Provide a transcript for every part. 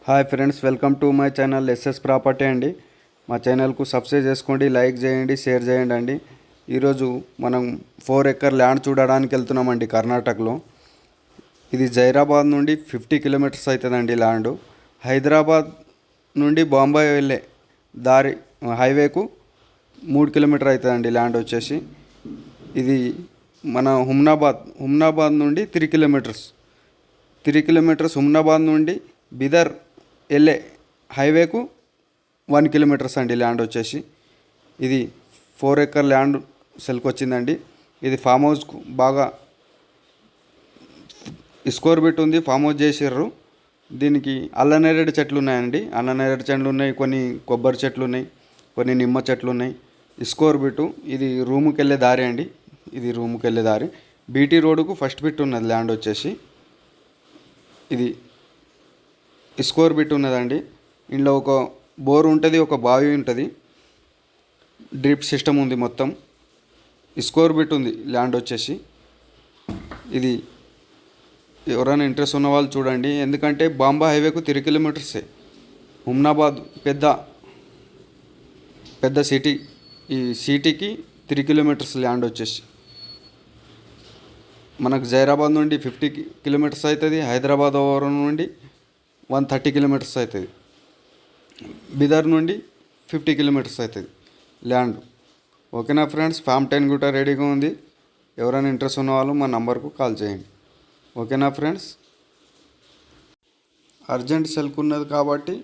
Hi friends, welcome to my channel SS property అండి. మా ఛానల్కు సబ్స్క్రైబ్ చేసుకోండి, లైక్ చేయండి, షేర్ చేయండి అండి. ఈరోజు మనం 4 ఎకర్ ల్యాండ్ చూడడానికి వెళ్తున్నామండి కర్ణాటకలో. ఇది జైరాబాద్ నుండి 50 కిలోమీటర్స్ అవుతుందండి ల్యాండ్. హైదరాబాద్ నుండి బాంబే వెళ్ళే దారి హైవేకు 3 కిలోమీటర్ అవుతుందండి ల్యాండ్ వచ్చేసి. ఇది మన హుమ్నాబాద్ నుండి 3 కిలోమీటర్స్ హుమ్నాబాద్ నుండి బిదర్ వెళ్ళే హైవేకు 1 కిలోమీటర్స్ అండి ల్యాండ్ వచ్చేసి. ఇది 4 ఎకర్ ల్యాండ్ సెల్కి వచ్చిందండి. ఇది ఫామ్ హౌస్కు బాగా స్కోర్ బిట్ ఉంది, ఫామ్ హౌస్ చేసారు. దీనికి అల్లనేరేడు చెట్లు ఉన్నాయండి, అల్లనేరేడు చెట్లు ఉన్నాయి, కొన్ని కొబ్బరి చెట్లు ఉన్నాయి, కొన్ని నిమ్మ చెట్లు ఉన్నాయి. స్కోర్ బిట్టు ఇది రూముకి వెళ్ళే దారి అండి. ఇది రూముకి వెళ్ళే దారి. బీటీ రోడ్డుకు ఫస్ట్ బిట్ ఉన్నది ల్యాండ్ వచ్చేసి. ఇది స్కోర్ బిట్ ఉన్నదండి. ఇందులో ఒక బోర్ ఉంటుంది, ఒక బావి ఉంటుంది, డ్రిప్ సిస్టమ్ ఉంది, మొత్తం స్కోర్ బిట్ ఉంది ల్యాండ్ వచ్చేసి. ఇది ఎవరైనా ఇంట్రెస్ట్ ఉన్న వాళ్ళు చూడండి, ఎందుకంటే బాంబే హైవేకు 3 కిలోమీటర్సే. హుమ్నాబాద్ పెద్ద సిటీ. ఈ సిటీకి 3 కిలోమీటర్స్ ల్యాండ్ వచ్చేసి. మనకు జైరాబాద్ నుండి 50 కిలోమీటర్స్ అవుతుంది, హైదరాబాద్ ఓవర్ నుండి 130 కిలోమీటర్స్ అవుతుంది, బిదర్ నుండి 50 కిలోమీటర్స్ అవుతుంది ల్యాండ్. ఓకేనా ఫ్రెండ్స్, ఫామ్ 10 కూడా రెడీగా ఉంది. ఎవరైనా ఇంట్రెస్ట్ ఉన్న వాళ్ళు మా నంబర్కు కాల్ చేయండి. ఓకేనా ఫ్రెండ్స్, అర్జెంట్ సెల్కున్నది కాబట్టి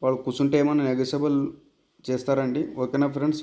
వాళ్ళు కూర్చుంటే ఏమైనా నెగోషియబుల్ చేస్తారండి. ఓకేనా ఫ్రెండ్స్.